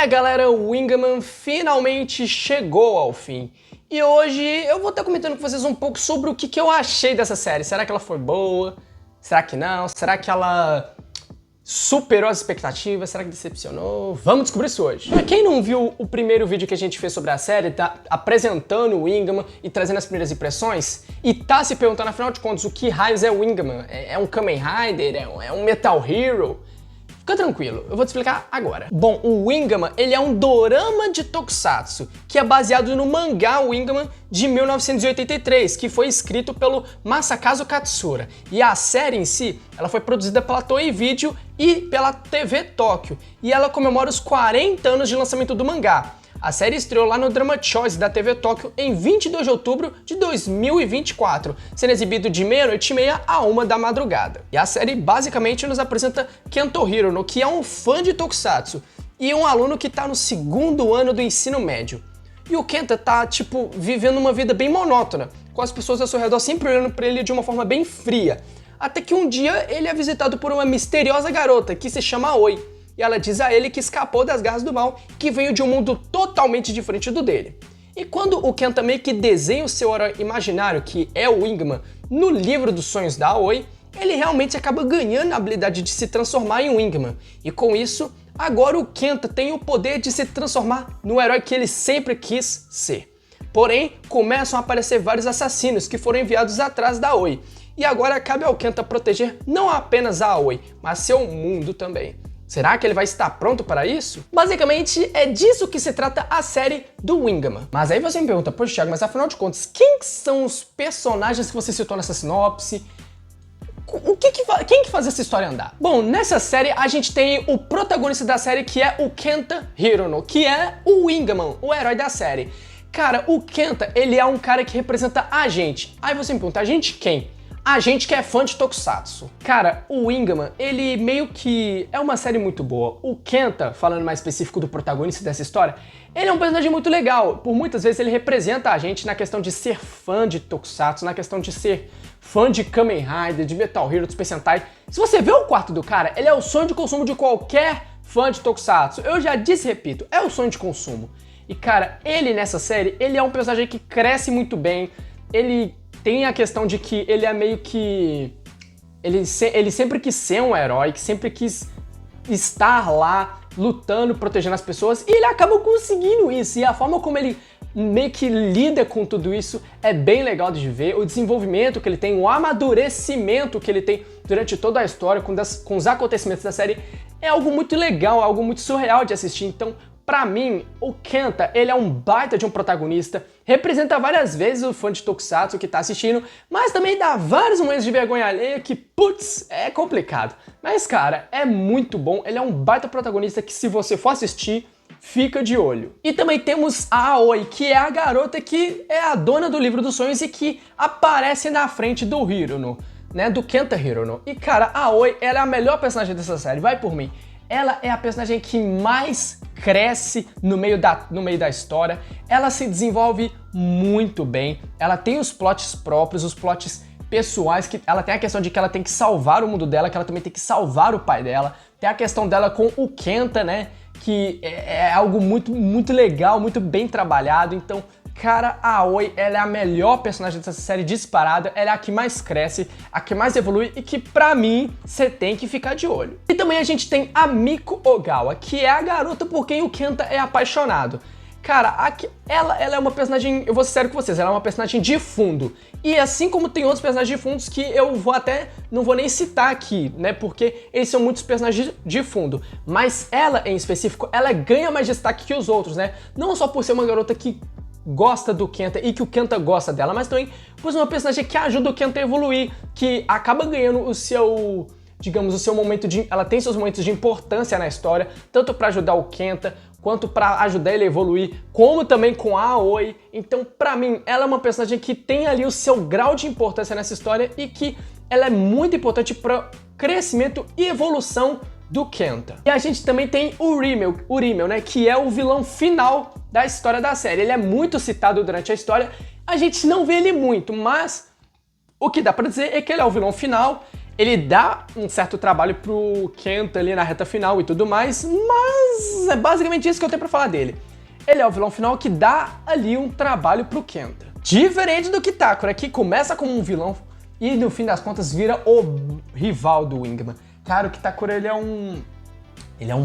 Galera, o Wingman finalmente chegou ao fim. E hoje eu vou estar comentando com vocês um pouco sobre o que eu achei dessa série. Será que ela foi boa? Será que não? Será que ela superou as expectativas? Será que decepcionou? Vamos descobrir isso hoje. Pra quem não viu o primeiro vídeo que a gente fez sobre a série, tá apresentando o Wingman e trazendo as primeiras impressões, e tá se perguntando, afinal de contas, o que raios é o Wingman? É um Kamen Rider? É um Metal Hero? Fica tranquilo, eu vou te explicar agora. Bom, o Wingman, ele é um dorama de tokusatsu, que é baseado no mangá Wingman de 1983, que foi escrito pelo Masakazu Katsura. E a série em si, ela foi produzida pela Toei Video e pela TV Tóquio, e ela comemora os 40 anos de lançamento do mangá. A série estreou lá no Drama Choice da TV Tóquio em 22 de outubro de 2024, sendo exibido de meia-noite e meia a 1 da madrugada. E a série basicamente nos apresenta Kento Hirono, que é um fã de tokusatsu e um aluno que tá no segundo ano do ensino médio. E o Kenta tá, vivendo uma vida bem monótona, com as pessoas ao seu redor sempre olhando pra ele de uma forma bem fria. Até que um dia ele é visitado por uma misteriosa garota que se chama Oi. E ela diz a ele que escapou das garras do mal, que veio de um mundo totalmente diferente do dele. E quando o Kenta meio que desenha o seu herói imaginário, que é o Wingman, no livro dos sonhos da Aoi, ele realmente acaba ganhando a habilidade de se transformar em Wingman. E com isso, agora o Kenta tem o poder de se transformar no herói que ele sempre quis ser. Porém, começam a aparecer vários assassinos que foram enviados atrás da Aoi. E agora cabe ao Kenta proteger não apenas a Aoi, mas seu mundo também. Será que ele vai estar pronto para isso? Basicamente, é disso que se trata a série do Wingman. Mas aí você me pergunta, poxa Thiago, mas afinal de contas, quem são os personagens que você citou nessa sinopse? Quem que faz essa história andar? Bom, nessa série a gente tem o protagonista da série, que é o Kenta Hirono, que é o Wingman, o herói da série. Cara, o Kenta, ele é um cara que representa a gente. Aí você me pergunta, a gente quem? A gente que é fã de tokusatsu. Cara, o Wingman, ele meio que é uma série muito boa. O Kenta, falando mais específico do protagonista dessa história, ele é um personagem muito legal. Por muitas vezes ele representa a gente na questão de ser fã de tokusatsu, na questão de ser fã de Kamen Rider, de Metal Hero, de Super Sentai. Se você vê o quarto do cara, ele é o sonho de consumo de qualquer fã de tokusatsu. Eu já disse e repito, é o sonho de consumo. E cara, ele nessa série, ele é um personagem que cresce muito bem, ele tem a questão de que ele é meio que... Ele sempre quis ser um herói, que sempre quis estar lá, lutando, protegendo as pessoas, e ele acaba conseguindo isso. E a forma como ele meio que lida com tudo isso é bem legal de ver. O desenvolvimento que ele tem, o amadurecimento que ele tem durante toda a história, com os acontecimentos da série, é algo muito legal, algo muito surreal de assistir. Então, pra mim, o Kenta, ele é um baita de um protagonista, representa várias vezes o fã de tokusatsu que tá assistindo, mas também dá vários momentos de vergonha alheia que, putz, é complicado. Mas, cara, é muito bom, ele é um baita protagonista que, se você for assistir, fica de olho. E também temos a Aoi, que é a garota que é a dona do livro dos sonhos e que aparece na frente do Hirono, né, do Kenta Hirono. E, cara, a Aoi, ela é a melhor personagem dessa série, vai por mim. Ela é a personagem que mais cresce no meio da história, ela se desenvolve muito bem, ela tem os plots próprios, os plots pessoais, que ela tem a questão de que ela tem que salvar o mundo dela, que ela também tem que salvar o pai dela, tem a questão dela com o Kenta, né, que é algo muito legal, muito bem trabalhado. Então, cara, a Aoi, ela é a melhor personagem dessa série disparada, ela é a que mais cresce, a que mais evolui e que, pra mim, você tem que ficar de olho. E também a gente tem a Miko Ogawa, que é a garota por quem o Kenta é apaixonado. Cara, ela é uma personagem, eu vou ser sério com vocês, ela é uma personagem de fundo. E assim como tem outros personagens de fundos que eu não vou nem citar aqui, né, porque eles são muitos personagens de fundo. Mas ela, em específico, ela ganha mais destaque que os outros, né, não só por ser uma garota que gosta do Kenta e que o Kenta gosta dela, mas também por ser uma personagem que ajuda o Kenta a evoluir, que acaba ganhando o seu, digamos, o seu momento de... Ela tem seus momentos de importância na história, tanto para ajudar o Kenta, quanto para ajudar ele a evoluir, como também com a Aoi. Então, pra mim, ela é uma personagem que tem ali o seu grau de importância nessa história e que ela é muito importante para crescimento e evolução do Kenta. E a gente também tem o Rimmel, né, que é o vilão final da história da série. Ele é muito citado durante a história, a gente não vê ele muito, mas o que dá pra dizer é que ele é o vilão final. ele dá um certo trabalho pro Kenta ali na reta final e tudo mais, mas é basicamente isso que eu tenho pra falar dele. Ele é o vilão final que dá ali um trabalho pro Kenta. Diferente do Kitakura, que começa como um vilão e no fim das contas vira o rival do Wingman. Cara, o Kitakura ele é um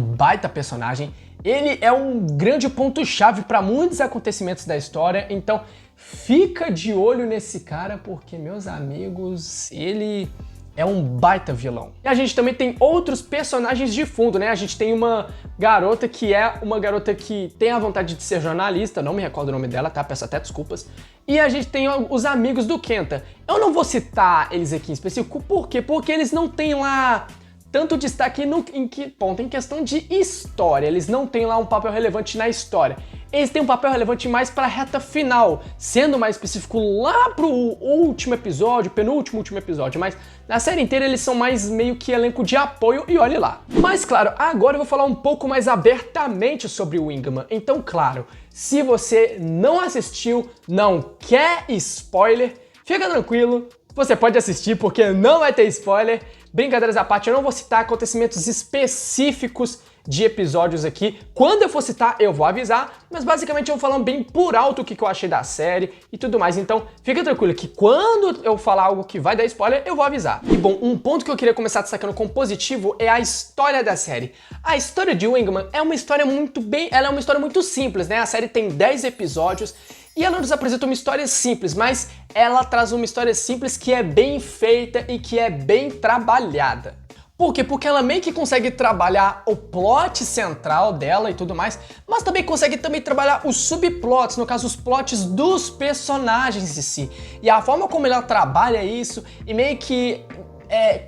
baita personagem, ele é um grande ponto-chave para muitos acontecimentos da história, então fica de olho nesse cara porque, meus amigos, ele é um baita vilão. E a gente também tem outros personagens de fundo, né? A gente tem uma garota que tem a vontade de ser jornalista, não me recordo o nome dela, tá? Peço até desculpas. E a gente tem os amigos do Kenta. Eu não vou citar eles aqui em específico, por quê? Porque eles não têm lá tanto destaque em questão de história. Eles não têm lá um papel relevante na história. Eles têm um papel relevante mais para a reta final, sendo mais específico lá pro último episódio, penúltimo episódio, mas na série inteira eles são mais meio que elenco de apoio e olhe lá. Mas claro, agora eu vou falar um pouco mais abertamente sobre o Wingman. Então claro, se você não assistiu, não quer spoiler, fica tranquilo, você pode assistir porque não vai ter spoiler. Brincadeiras à parte, eu não vou citar acontecimentos específicos de episódios aqui. Quando eu for citar, eu vou avisar, mas basicamente eu vou falar bem por alto o que eu achei da série e tudo mais. Então, fica tranquilo que quando eu falar algo que vai dar spoiler, eu vou avisar. E bom, um ponto que eu queria começar destacando como positivo é a história da série. A história de Wingman é uma história ela é uma história muito simples, né? A série tem 10 episódios e ela nos apresenta uma história simples, mas ela traz uma história simples que é bem feita e que é bem trabalhada. Por quê? Porque ela meio que consegue trabalhar o plot central dela e tudo mais, mas também consegue trabalhar os subplots, no caso os plots dos personagens em si. E a forma como ela trabalha isso e meio que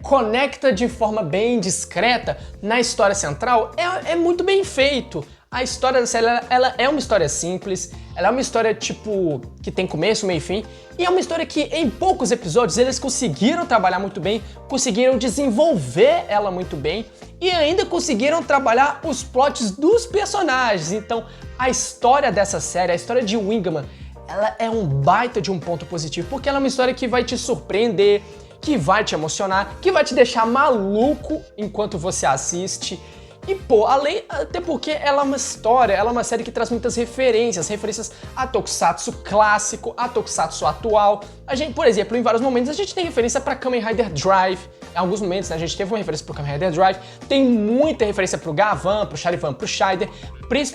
conecta de forma bem discreta na história central é muito bem feito. A história da série, ela é uma história simples, ela é uma história, tipo, que tem começo, meio e fim, e é uma história que em poucos episódios eles conseguiram trabalhar muito bem, conseguiram desenvolver ela muito bem, e ainda conseguiram trabalhar os plots dos personagens. Então, a história dessa série, a história de Wingman, ela é um baita de um ponto positivo, porque ela é uma história que vai te surpreender, que vai te emocionar, que vai te deixar maluco enquanto você assiste. E pô, até porque ela é uma história, ela é uma série que traz muitas referências a Tokusatsu clássico, a Tokusatsu atual. A gente, por exemplo, em vários momentos a gente tem referência pra Kamen Rider Drive. Em alguns momentos, né, a gente teve uma referência pro Kamen Rider Drive. Tem muita referência pro Gavan, pro Charivan, pro Shider.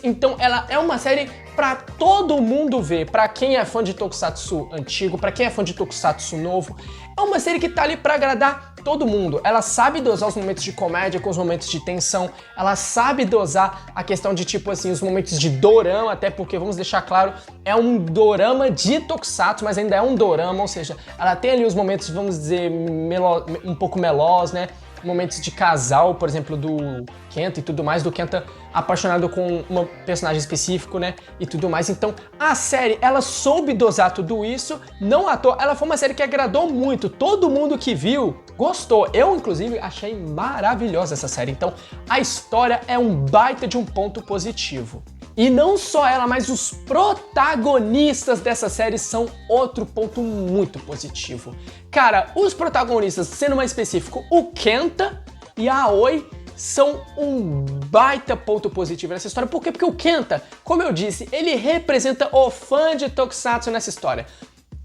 Então ela é uma série pra todo mundo ver. Pra quem é fã de Tokusatsu antigo, pra quem é fã de Tokusatsu novo. É uma série que tá ali pra agradar todo mundo. Ela sabe dosar os momentos de comédia com os momentos de tensão. Ela sabe dosar a questão de, tipo assim, os momentos de dorama, até porque, vamos deixar claro, é um dorama de Tokusatsu, mas ainda é um dorama, ou seja, ela tem ali os momentos, vamos dizer, um pouco melosos, né? Momentos de casal, por exemplo, do Kenta e tudo mais, do Kenta apaixonado com um personagem específico, né, e tudo mais. Então, a série, ela soube dosar tudo isso, não à toa, ela foi uma série que agradou muito, todo mundo que viu gostou. Eu, inclusive, achei maravilhosa essa série. Então, a história é um baita de um ponto positivo. E não só ela, mas os protagonistas dessa série são outro ponto muito positivo. Cara, os protagonistas, sendo mais específico, o Kenta e a Aoi são um baita ponto positivo nessa história. Por quê? Porque o Kenta, como eu disse, ele representa o fã de Tokusatsu nessa história.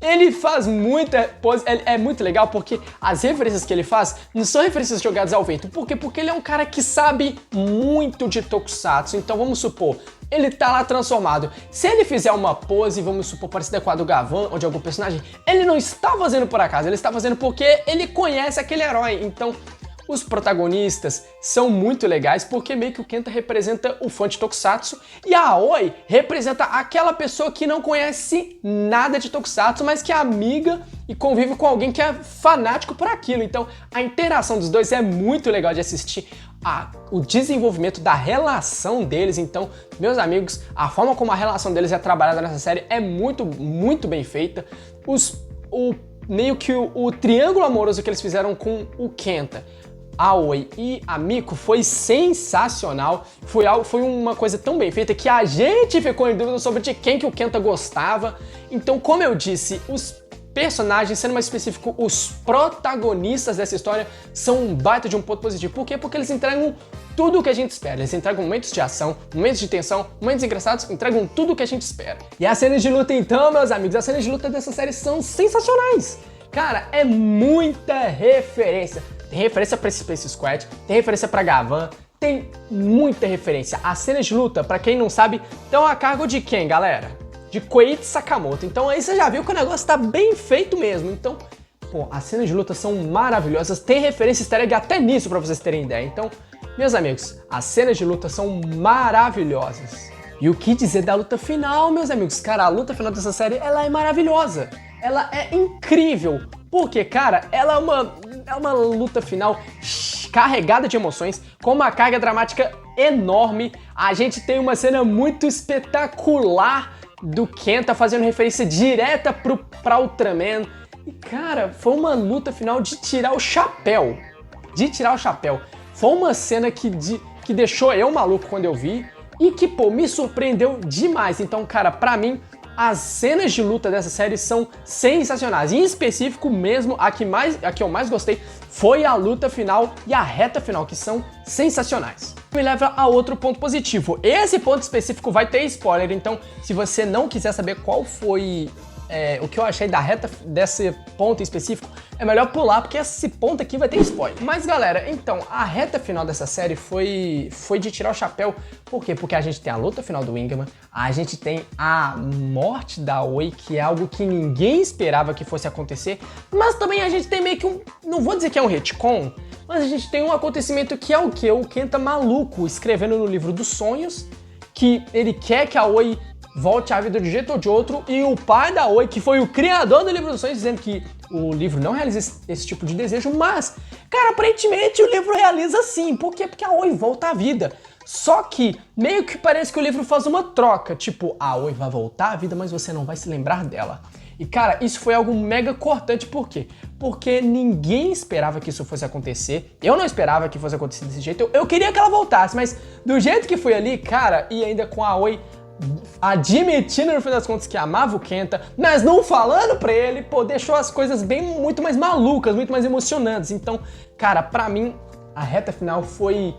Ele faz muita pose, é muito legal porque as referências que ele faz não são referências jogadas ao vento. Por quê? Porque ele é um cara que sabe muito de Tokusatsu. Então vamos supor, ele tá lá transformado. Se ele fizer uma pose, vamos supor, parecida com a do Gavan ou de algum personagem, ele não está fazendo por acaso, ele está fazendo porque ele conhece aquele herói. Então, os protagonistas são muito legais porque meio que o Kenta representa o fã de Tokusatsu e a Aoi representa aquela pessoa que não conhece nada de Tokusatsu, mas que é amiga e convive com alguém que é fanático por aquilo. Então a interação dos dois é muito legal de assistir, o desenvolvimento da relação deles. Então, meus amigos, a forma como a relação deles é trabalhada nessa série é muito, muito bem feita. Meio que o triângulo amoroso que eles fizeram com o Kenta, Aoi e a Miko foi sensacional, foi uma coisa tão bem feita que a gente ficou em dúvida sobre de quem que o Kenta gostava. Então, como eu disse, os personagens, sendo mais específico, os protagonistas dessa história, são um baita de um ponto positivo. Por quê? Porque eles entregam tudo o que a gente espera. Eles entregam momentos de ação, momentos de tensão, momentos engraçados, entregam tudo o que a gente espera. E as cenas de luta então, meus amigos, as cenas de luta dessa série são sensacionais. Cara, é muita referência. Tem referência pra Space Squad, tem referência pra Gavan, tem muita referência. As cenas de luta, pra quem não sabe, estão a cargo de quem, galera? De Koichi Sakamoto. Então aí você já viu que o negócio tá bem feito mesmo. Então, pô, as cenas de luta são maravilhosas. Tem referência easter egg até nisso pra vocês terem ideia. Então, meus amigos, as cenas de luta são maravilhosas. E o que dizer da luta final, meus amigos? Cara, a luta final dessa série, ela é maravilhosa. Ela é incrível. Porque, cara, ela é uma luta final carregada de emoções, com uma carga dramática enorme. A gente tem uma cena muito espetacular do Kenta fazendo referência direta pra Ultraman. E, cara, foi uma luta final de tirar o chapéu. De tirar o chapéu. Foi uma cena que deixou eu maluco quando eu vi e que, pô, me surpreendeu demais. Então, cara, pra mim, as cenas de luta dessa série são sensacionais. Em específico mesmo, a que eu mais gostei foi a luta final e a reta final, que são sensacionais. Me leva a outro ponto positivo. Esse ponto específico vai ter spoiler, então se você não quiser saber qual foi o que eu achei da reta desse ponto específico, é melhor pular, porque esse ponto aqui vai ter spoiler. Mas galera, então, a reta final dessa série foi de tirar o chapéu. Por quê? Porque a gente tem a luta final do Wingman, a gente tem a morte da Aoi, que é algo que ninguém esperava que fosse acontecer, mas também a gente tem meio que não vou dizer que é um retcon, mas a gente tem um acontecimento que é o quê? O Kenta maluco escrevendo no livro dos sonhos que ele quer que a Aoi volte à vida de um jeito ou de outro, e o pai da Aoi, que foi o criador do livro dos sonhos, dizendo que o livro não realiza esse tipo de desejo, mas, cara, aparentemente o livro realiza sim. Por quê? Porque a Aoi volta à vida. Só que meio que parece que o livro faz uma troca, tipo, a Aoi vai voltar à vida, mas você não vai se lembrar dela. E cara, isso foi algo mega cortante, por quê? Porque ninguém esperava que isso fosse acontecer, eu não esperava que fosse acontecer desse jeito, eu queria que ela voltasse, mas do jeito que foi ali, cara, e ainda com a Aoi admitindo no fim das contas que amava o Kenta, mas não falando pra ele, pô, deixou as coisas muito mais malucas, muito mais emocionantes. Então, cara, pra mim, a reta final foi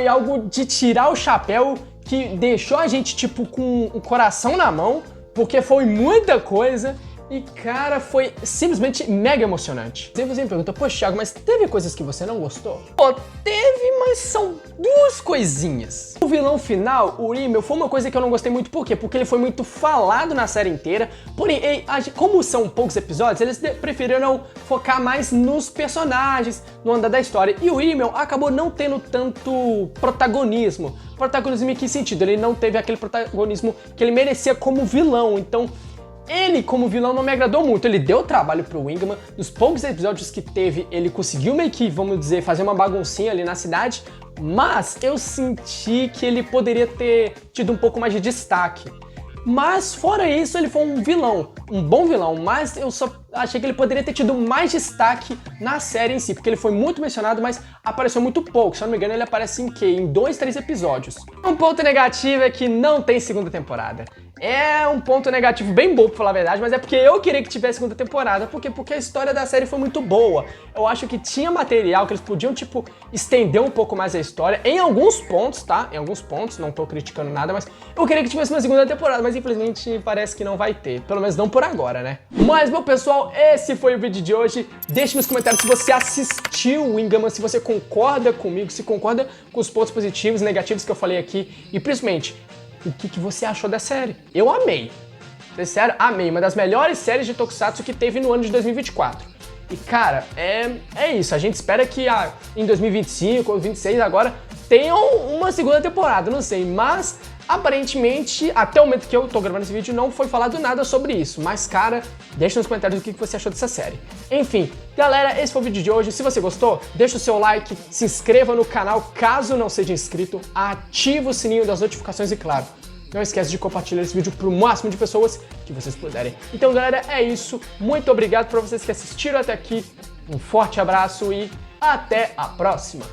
algo de tirar o chapéu, que deixou a gente, tipo, com o coração na mão, porque foi muita coisa. E, cara, foi simplesmente mega emocionante. E você me pergunta, poxa, Thiago, mas teve coisas que você não gostou? Pô, teve, mas são duas coisinhas. O vilão final, o Uriel, foi uma coisa que eu não gostei muito. Por quê? Porque ele foi muito falado na série inteira. Porém, como são poucos episódios, eles preferiram focar mais nos personagens, no andar da história. E o Uriel acabou não tendo tanto protagonismo. Protagonismo em que sentido? Ele não teve aquele protagonismo que ele merecia como vilão. Então, ele, como vilão, não me agradou muito. Ele deu trabalho pro Wingman. Nos poucos episódios que teve, ele conseguiu meio que, vamos dizer, fazer uma baguncinha ali na cidade. Mas eu senti que ele poderia ter tido um pouco mais de destaque. Mas, fora isso, ele foi um vilão. Um bom vilão. Mas eu só achei que ele poderia ter tido mais destaque na série em si. Porque ele foi muito mencionado, mas apareceu muito pouco. Se eu não me engano, ele aparece em quê? Em 2, 3 episódios. Um ponto negativo é que não tem segunda temporada. É um ponto negativo bem bobo, pra falar a verdade, mas é porque eu queria que tivesse segunda temporada. Por quê? Porque a história da série foi muito boa. Eu acho que tinha material que eles podiam, tipo, estender um pouco mais a história. Em alguns pontos, tá? Em alguns pontos, não tô criticando nada, mas eu queria que tivesse uma segunda temporada, mas infelizmente parece que não vai ter. Pelo menos não por agora, né? Mas, meu pessoal, esse foi o vídeo de hoje. Deixe nos comentários se você assistiu o Wingman, se você concorda comigo, se concorda com os pontos positivos e negativos que eu falei aqui. E, principalmente, o que você achou da série? Eu amei. Sério, amei. Uma das melhores séries de Tokusatsu que teve no ano de 2024. E, cara, é isso. A gente espera que em 2025 ou 2026 agora tenham uma segunda temporada, não sei. Mas, aparentemente, até o momento que eu tô gravando esse vídeo, não foi falado nada sobre isso. Mas, cara, deixa nos comentários o que você achou dessa série. Enfim, galera, esse foi o vídeo de hoje. Se você gostou, deixa o seu like, se inscreva no canal caso não seja inscrito, ativa o sininho das notificações e, claro, não esquece de compartilhar esse vídeo para o máximo de pessoas que vocês puderem. Então, galera, é isso. Muito obrigado para vocês que assistiram até aqui. Um forte abraço e até a próxima!